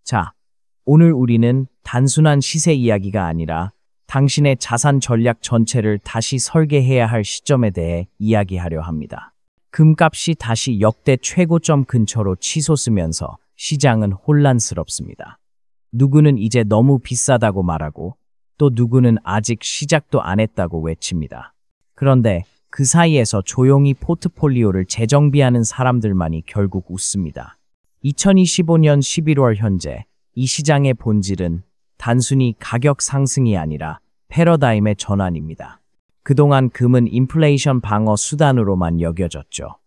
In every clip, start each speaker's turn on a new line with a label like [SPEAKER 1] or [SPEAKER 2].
[SPEAKER 1] 자, 오늘 우리는 단순한 시세 이야기가 아니라 당신의 자산 전략 전체를 다시 설계해야 할 시점에 대해 이야기하려 합니다. 금값이 다시 역대 최고점 근처로 치솟으면서 시장은 혼란스럽습니다. 누구는 이제 너무 비싸다고 말하고 또 누구는 아직 시작도 안 했다고 외칩니다. 그런데 그 사이에서 조용히 포트폴리오를 재정비하는 사람들만이 결국 웃습니다. 2025년 11월 현재 이 시장의 본질은 단순히 가격 상승이 아니라 패러다임의 전환입니다. 그동안 금은 인플레이션 방어 수단으로만 여겨졌죠.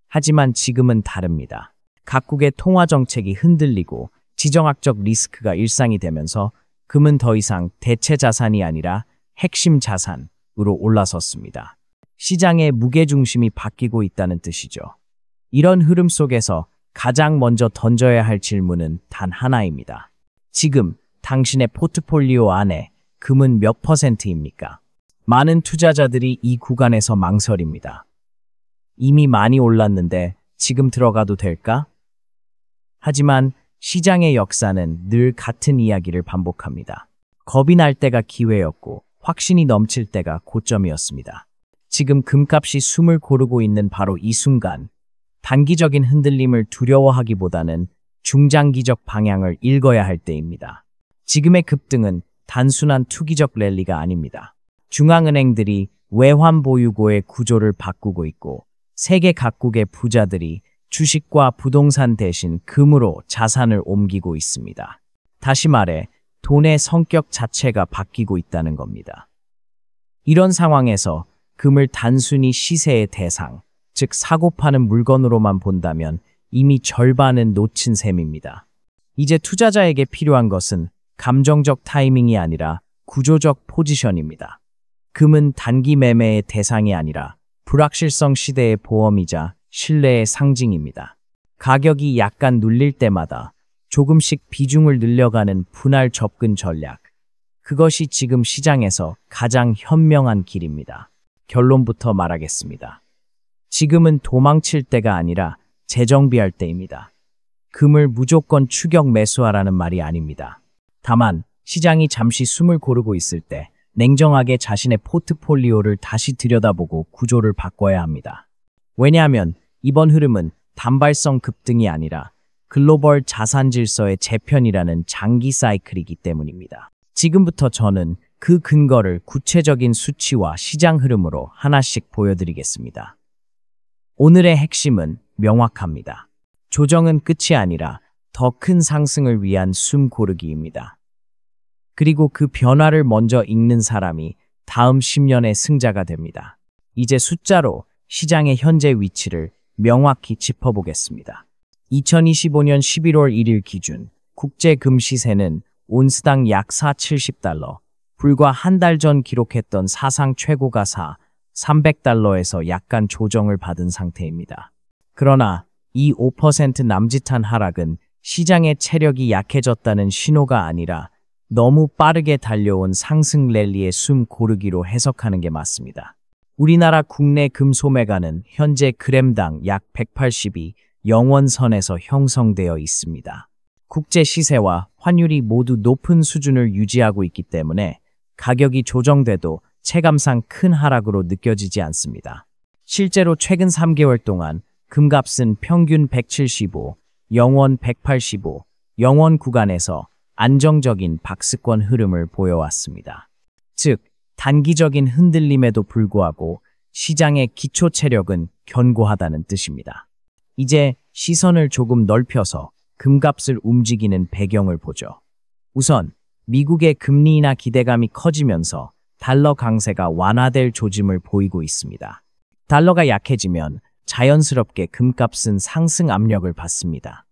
[SPEAKER 1] 하지만 지금은 다릅니다. 각국의 통화 정책이 흔들리고 지정학적 리스크가 일상이 되면서 금은 더 이상 대체 자산이 아니라 핵심 자산으로 올라섰습니다. 시장의 무게중심이 바뀌고 있다는 뜻이죠. 이런 흐름 속에서 가장 먼저 던져야 할 질문은 단 하나입니다. 지금 당신의 포트폴리오 안에 금은 몇 %입니까? 많은 투자자들이 이 구간에서 망설입니다. 이미 많이 올랐는데 지금 들어가도 될까? 하지만 시장의 역사는 늘 같은 이야기를 반복합니다. 겁이 날 때가 기회였고 확신이 넘칠 때가 고점이었습니다. 지금 금값이 숨을 고르고 있는 바로 이 순간, 단기적인 흔들림을 두려워하기보다는 중장기적 방향을 읽어야 할 때입니다. 지금의 급등은 단순한 투기적 랠리가 아닙니다. 중앙은행들이 외환 보유고의 구조를 바꾸고 있고 세계 각국의 부자들이 주식과 부동산 대신 금으로 자산을 옮기고 있습니다. 다시 말해 돈의 성격 자체가 바뀌고 있다는 겁니다. 이런 상황에서 금을 단순히 시세의 대상, 즉 사고 파는 물건으로만 본다면 이미 절반은 놓친 셈입니다. 이제 투자자에게 필요한 것은 감정적 타이밍이 아니라 구조적 포지션입니다. 금은 단기 매매의 대상이 아니라 불확실성 시대의 보험이자 신뢰의 상징입니다. 가격이 약간 눌릴 때마다 조금씩 비중을 늘려가는 분할 접근 전략. 그것이 지금 시장에서 가장 현명한 길입니다. 결론부터 말하겠습니다. 지금은 도망칠 때가 아니라 재정비할 때입니다. 금을 무조건 추격 매수하라는 말이 아닙니다. 다만 시장이 잠시 숨을 고르고 있을 때 냉정하게 자신의 포트폴리오를 다시 들여다보고 구조를 바꿔야 합니다. 왜냐하면 이번 흐름은 단발성 급등이 아니라 글로벌 자산 질서의 재편이라는 장기 사이클이기 때문입니다. 지금부터 저는 그 근거를 구체적인 수치와 시장 흐름으로 하나씩 보여드리겠습니다. 오늘의 핵심은 명확합니다. 조정은 끝이 아니라 더 큰 상승을 위한 숨 고르기입니다. 그리고 그 변화를 먼저 읽는 사람이 다음 10년의 승자가 됩니다. 이제 숫자로 시장의 현재 위치를 명확히 짚어보겠습니다. 2025년 11월 1일 기준 국제 금 시세는 온스당 약 470달러, 불과 한 달 전 기록했던 사상 최고가 300달러에서 약간 조정을 받은 상태입니다. 그러나 이 5% 남짓한 하락은 시장의 체력이 약해졌다는 신호가 아니라 너무 빠르게 달려온 상승 랠리의 숨 고르기로 해석하는 게 맞습니다. 우리나라 국내 금 소매가는 현재 그램당 약 182 영원선에서 형성되어 있습니다. 국제 시세와 환율이 모두 높은 수준을 유지하고 있기 때문에 가격이 조정돼도 체감상 큰 하락으로 느껴지지 않습니다. 실제로 최근 3개월 동안 금값은 평균 175, 영원 185, 영원 구간에서 안정적인 박스권 흐름을 보여왔습니다. 즉, 단기적인 흔들림에도 불구하고 시장의 기초 체력은 견고하다는 뜻입니다. 이제 시선을 조금 넓혀서 금값을 움직이는 배경을 보죠. 우선 미국의 금리 인하 기대감이 커지면서 달러 강세가 완화될 조짐을 보이고 있습니다. 달러가 약해지면 자연스럽게 금값은 상승 압력을 받습니다.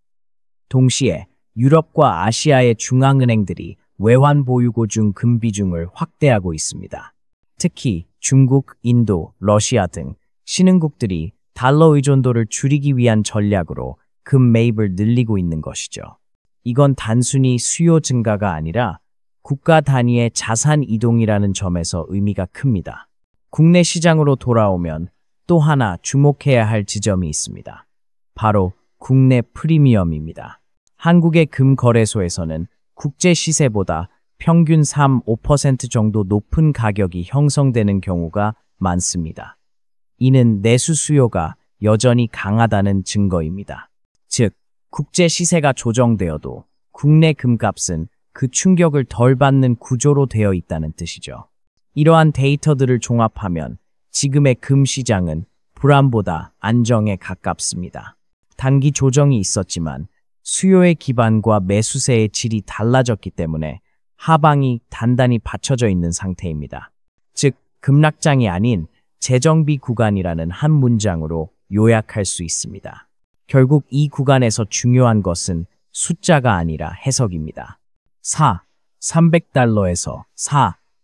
[SPEAKER 1] 동시에 유럽과 아시아의 중앙은행들이 외환 보유고 중 금 비중을 확대하고 있습니다. 특히 중국, 인도, 러시아 등 신흥국들이 달러 의존도를 줄이기 위한 전략으로 금 매입을 늘리고 있는 것이죠. 이건 단순히 수요 증가가 아니라 국가 단위의 자산 이동이라는 점에서 의미가 큽니다. 국내 시장으로 돌아오면 또 하나 주목해야 할 지점이 있습니다. 바로 국내 프리미엄입니다. 한국의 금 거래소에서는 국제 시세보다 평균 3~5% 정도 높은 가격이 형성되는 경우가 많습니다. 이는 내수 수요가 여전히 강하다는 증거입니다. 즉, 국제 시세가 조정되어도 국내 금값은 그 충격을 덜 받는 구조로 되어 있다는 뜻이죠. 이러한 데이터들을 종합하면 지금의 금 시장은 불안보다 안정에 가깝습니다. 단기 조정이 있었지만 수요의 기반과 매수세의 질이 달라졌기 때문에 하방이 단단히 받쳐져 있는 상태입니다. 즉, 급락장이 아닌 재정비 구간이라는 한 문장으로 요약할 수 있습니다. 결국 이 구간에서 중요한 것은 숫자가 아니라 해석입니다. 300달러에서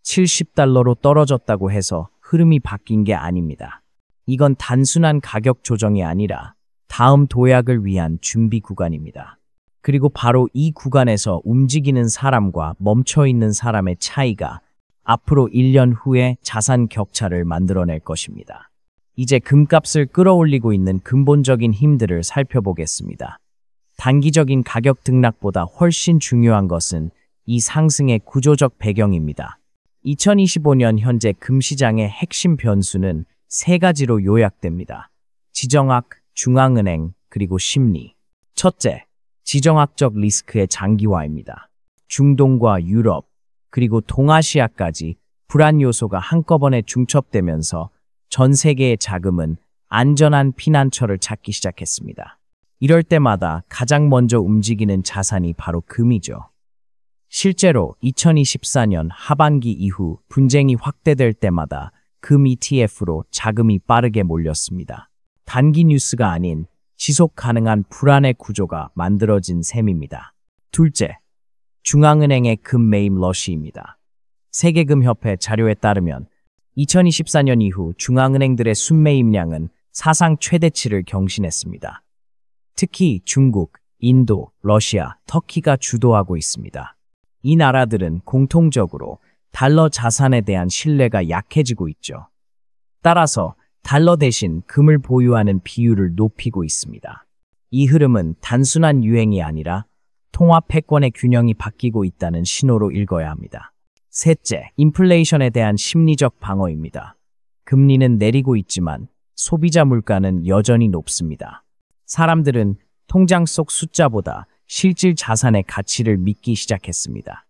[SPEAKER 1] 70달러로 떨어졌다고 해서 흐름이 바뀐 게 아닙니다. 이건 단순한 가격 조정이 아니라 다음 도약을 위한 준비 구간입니다. 그리고 바로 이 구간에서 움직이는 사람과 멈춰있는 사람의 차이가 앞으로 1년 후에 자산 격차를 만들어낼 것입니다. 이제 금값을 끌어올리고 있는 근본적인 힘들을 살펴보겠습니다. 단기적인 가격 등락보다 훨씬 중요한 것은 이 상승의 구조적 배경입니다. 2025년 현재 금시장의 핵심 변수는 세 가지로 요약됩니다. 지정학, 중앙은행, 그리고 심리. 첫째, 지정학적 리스크의 장기화입니다. 중동과 유럽, 그리고 동아시아까지 불안 요소가 한꺼번에 중첩되면서 전 세계의 자금은 안전한 피난처를 찾기 시작했습니다. 이럴 때마다 가장 먼저 움직이는 자산이 바로 금이죠. 실제로 2024년 하반기 이후 분쟁이 확대될 때마다 금 ETF로 자금이 빠르게 몰렸습니다. 단기 뉴스가 아닌 지속 가능한 불안의 구조가 만들어진 셈입니다. 둘째, 중앙은행의 금 매입 러시입니다. 세계금협회 자료에 따르면 2024년 이후 중앙은행들의 순매입량은 사상 최대치를 경신했습니다. 특히 중국, 인도, 러시아, 터키가 주도하고 있습니다. 이 나라들은 공통적으로 달러 자산에 대한 신뢰가 약해지고 있죠. 따라서 달러 대신 금을 보유하는 비율을 높이고 있습니다. 이 흐름은 단순한 유행이 아니라 통화 패권의 균형이 바뀌고 있다는 신호로 읽어야 합니다. 셋째, 인플레이션에 대한 심리적 방어입니다. 금리는 내리고 있지만 소비자 물가는 여전히 높습니다. 사람들은 통장 속 숫자보다 실질 자산의 가치를 믿기 시작했습니다.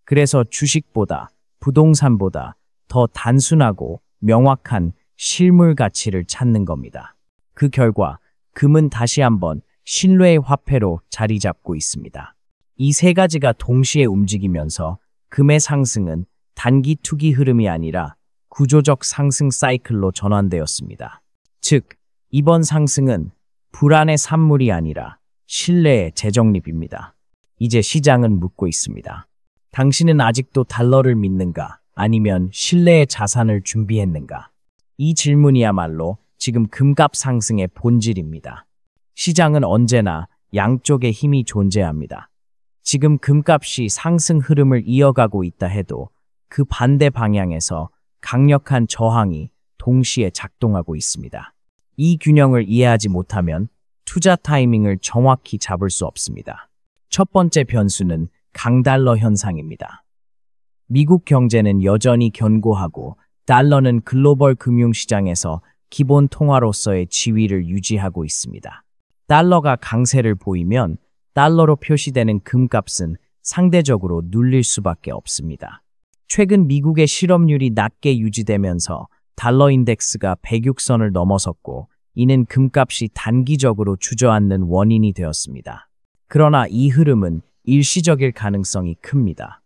[SPEAKER 1] 그래서 주식보다 부동산보다 더 단순하고 명확한 실물 가치를 찾는 겁니다. 그 결과 금은 다시 한번 신뢰의 화폐로 자리 잡고 있습니다. 이 세 가지가 동시에 움직이면서 금의 상승은 단기 투기 흐름이 아니라 구조적 상승 사이클로 전환되었습니다. 즉, 이번 상승은 불안의 산물이 아니라 신뢰의 재정립입니다. 이제 시장은 묻고 있습니다. 당신은 아직도 달러를 믿는가? 아니면 신뢰의 자산을 준비했는가? 이 질문이야말로 지금 금값 상승의 본질입니다. 시장은 언제나 양쪽의 힘이 존재합니다. 지금 금값이 상승 흐름을 이어가고 있다 해도 그 반대 방향에서 강력한 저항이 동시에 작동하고 있습니다. 이 균형을 이해하지 못하면 투자 타이밍을 정확히 잡을 수 없습니다. 첫 번째 변수는 강달러 현상입니다. 미국 경제는 여전히 견고하고 달러는 글로벌 금융시장에서 기본 통화로서의 지위를 유지하고 있습니다. 달러가 강세를 보이면 달러로 표시되는 금값은 상대적으로 눌릴 수밖에 없습니다. 최근 미국의 실업률이 낮게 유지되면서 달러 인덱스가 106선을 넘어섰고 이는 금값이 단기적으로 주저앉는 원인이 되었습니다. 그러나 이 흐름은 일시적일 가능성이 큽니다.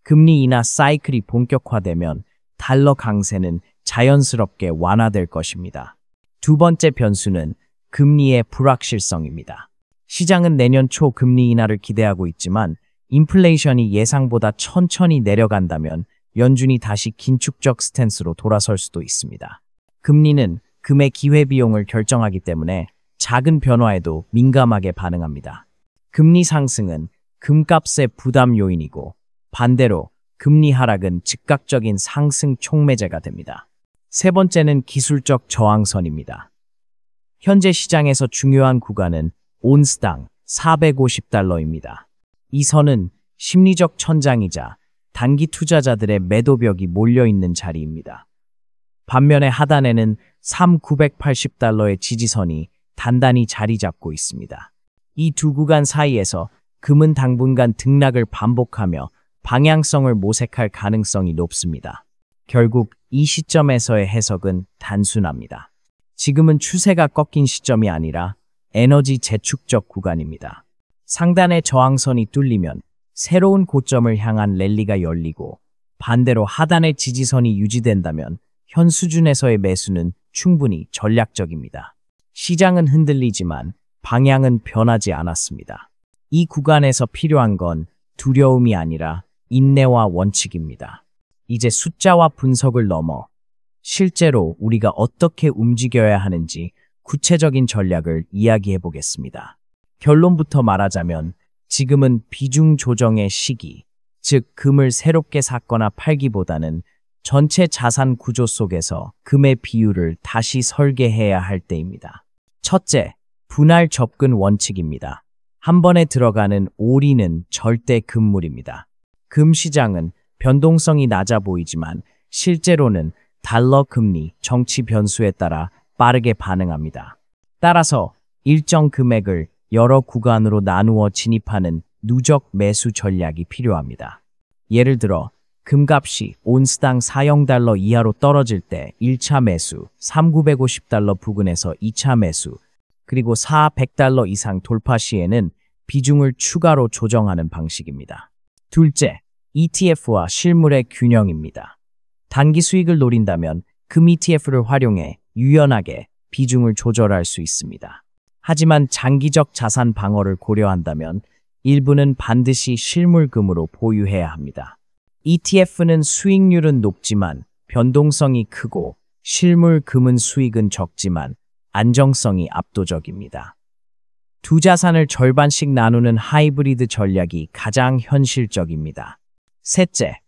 [SPEAKER 1] 금리 인하 사이클이 본격화되면 달러 강세는 자연스럽게 완화될 것입니다. 두 번째 변수는 금리의 불확실성입니다. 시장은 내년 초 금리 인하를 기대하고 있지만 인플레이션이 예상보다 천천히 내려간다면 연준이 다시 긴축적 스탠스로 돌아설 수도 있습니다. 금리는 금의 기회비용을 결정하기 때문에 작은 변화에도 민감하게 반응합니다. 금리 상승은 금값의 부담 요인이고 반대로 금리 하락은 즉각적인 상승 촉매제가 됩니다. 세 번째는 기술적 저항선입니다. 현재 시장에서 중요한 구간은 온스당 450달러입니다. 이 선은 심리적 천장이자 단기 투자자들의 매도벽이 몰려있는 자리입니다. 반면에 하단에는 3,980달러의 지지선이 단단히 자리 잡고 있습니다. 이 두 구간 사이에서 금은 당분간 등락을 반복하며 방향성을 모색할 가능성이 높습니다. 결국 이 시점에서의 해석은 단순합니다. 지금은 추세가 꺾인 시점이 아니라 에너지 재축적 구간입니다. 상단의 저항선이 뚫리면 새로운 고점을 향한 랠리가 열리고, 반대로 하단의 지지선이 유지된다면 현 수준에서의 매수는 충분히 전략적입니다. 시장은 흔들리지만 방향은 변하지 않았습니다. 이 구간에서 필요한 건 두려움이 아니라 인내와 원칙입니다. 이제 숫자와 분석을 넘어 실제로 우리가 어떻게 움직여야 하는지 구체적인 전략을 이야기해 보겠습니다. 결론부터 말하자면 지금은 비중 조정의 시기, 즉 금을 새롭게 샀거나 팔기보다는 전체 자산 구조 속에서 금의 비율을 다시 설계해야 할 때입니다. 첫째, 분할 접근 원칙입니다. 한 번에 들어가는 올인은 절대 금물입니다. 금 시장은 변동성이 낮아 보이지만 실제로는 달러 금리, 정치 변수에 따라 빠르게 반응합니다. 따라서 일정 금액을 여러 구간으로 나누어 진입하는 누적 매수 전략이 필요합니다. 예를 들어 금값이 온스당 4,000달러 이하로 떨어질 때 1차 매수, 3,950달러 부근에서 2차 매수, 그리고 4,100달러 이상 돌파 시에는 비중을 추가로 조정하는 방식입니다. 둘째, ETF와 실물의 균형입니다. 단기 수익을 노린다면 금 ETF를 활용해 유연하게 비중을 조절할 수 있습니다. 하지만 장기적 자산 방어를 고려한다면 일부는 반드시 실물금으로 보유해야 합니다. ETF는 수익률은 높지만 변동성이 크고 실물금은 수익은 적지만 안정성이 압도적입니다. 두 자산을 절반씩 나누는 하이브리드 전략이 가장 현실적입니다. 셋째,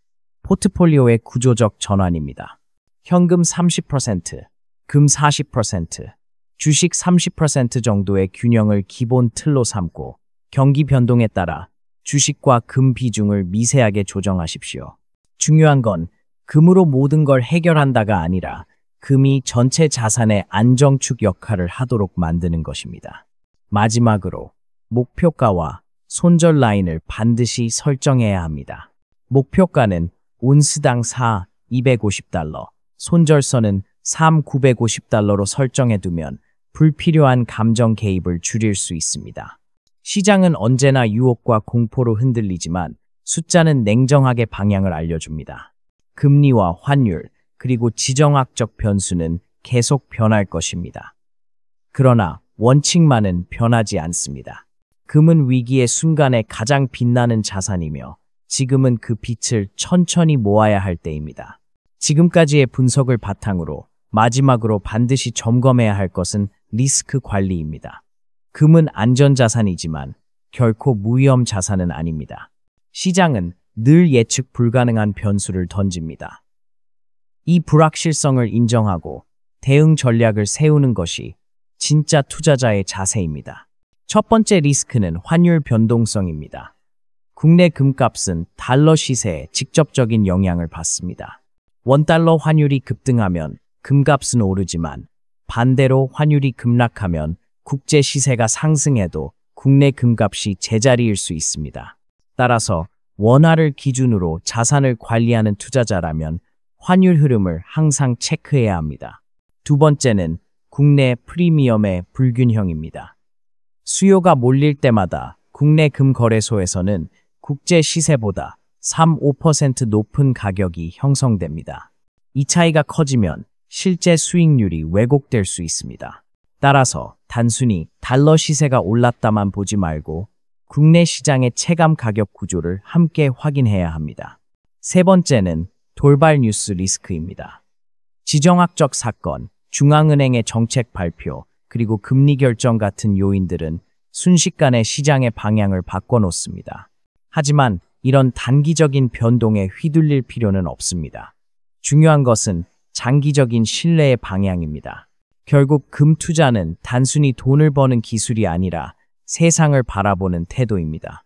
[SPEAKER 1] 포트폴리오의 구조적 전환입니다. 현금 30%, 금 40%, 주식 30% 정도의 균형을 기본 틀로 삼고 경기 변동에 따라 주식과 금 비중을 미세하게 조정하십시오. 중요한 건 금으로 모든 걸 해결한다가 아니라 금이 전체 자산의 안정축 역할을 하도록 만드는 것입니다. 마지막으로 목표가와 손절 라인을 반드시 설정해야 합니다. 목표가는 온스당 4,250달러, 손절선은 3,950달러로 설정해두면 불필요한 감정 개입을 줄일 수 있습니다. 시장은 언제나 유혹과 공포로 흔들리지만 숫자는 냉정하게 방향을 알려줍니다. 금리와 환율, 그리고 지정학적 변수는 계속 변할 것입니다. 그러나 원칙만은 변하지 않습니다. 금은 위기의 순간에 가장 빛나는 자산이며 지금은 그 빛을 천천히 모아야 할 때입니다. 지금까지의 분석을 바탕으로 마지막으로 반드시 점검해야 할 것은 리스크 관리입니다. 금은 안전자산이지만 결코 무위험 자산은 아닙니다. 시장은 늘 예측 불가능한 변수를 던집니다. 이 불확실성을 인정하고 대응 전략을 세우는 것이 진짜 투자자의 자세입니다. 첫 번째 리스크는 환율 변동성입니다. 국내 금값은 달러 시세에 직접적인 영향을 받습니다. 원달러 환율이 급등하면 금값은 오르지만 반대로 환율이 급락하면 국제 시세가 상승해도 국내 금값이 제자리일 수 있습니다. 따라서 원화를 기준으로 자산을 관리하는 투자자라면 환율 흐름을 항상 체크해야 합니다. 두 번째는 국내 프리미엄의 불균형입니다. 수요가 몰릴 때마다 국내 금 거래소에서는 국제 시세보다 3~5% 높은 가격이 형성됩니다. 이 차이가 커지면 실제 수익률이 왜곡될 수 있습니다. 따라서 단순히 달러 시세가 올랐다만 보지 말고 국내 시장의 체감 가격 구조를 함께 확인해야 합니다. 세 번째는 돌발 뉴스 리스크입니다. 지정학적 사건, 중앙은행의 정책 발표, 그리고 금리 결정 같은 요인들은 순식간에 시장의 방향을 바꿔놓습니다. 하지만 이런 단기적인 변동에 휘둘릴 필요는 없습니다. 중요한 것은 장기적인 신뢰의 방향입니다. 결국 금 투자는 단순히 돈을 버는 기술이 아니라 세상을 바라보는 태도입니다.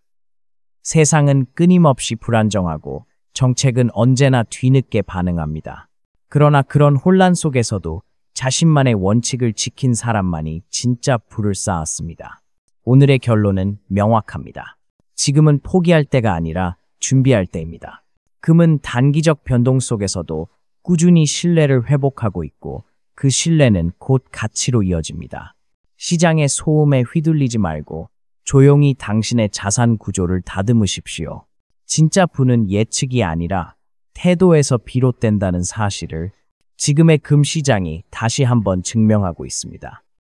[SPEAKER 1] 세상은 끊임없이 불안정하고 정책은 언제나 뒤늦게 반응합니다. 그러나 그런 혼란 속에서도 자신만의 원칙을 지킨 사람만이 진짜 부를 쌓았습니다. 오늘의 결론은 명확합니다. 지금은 포기할 때가 아니라 준비할 때입니다. 금은 단기적 변동 속에서도 꾸준히 신뢰를 회복하고 있고 그 신뢰는 곧 가치로 이어집니다. 시장의 소음에 휘둘리지 말고 조용히 당신의 자산 구조를 다듬으십시오. 진짜 부는 예측이 아니라 태도에서 비롯된다는 사실을 지금의 금 시장이 다시 한번 증명하고 있습니다.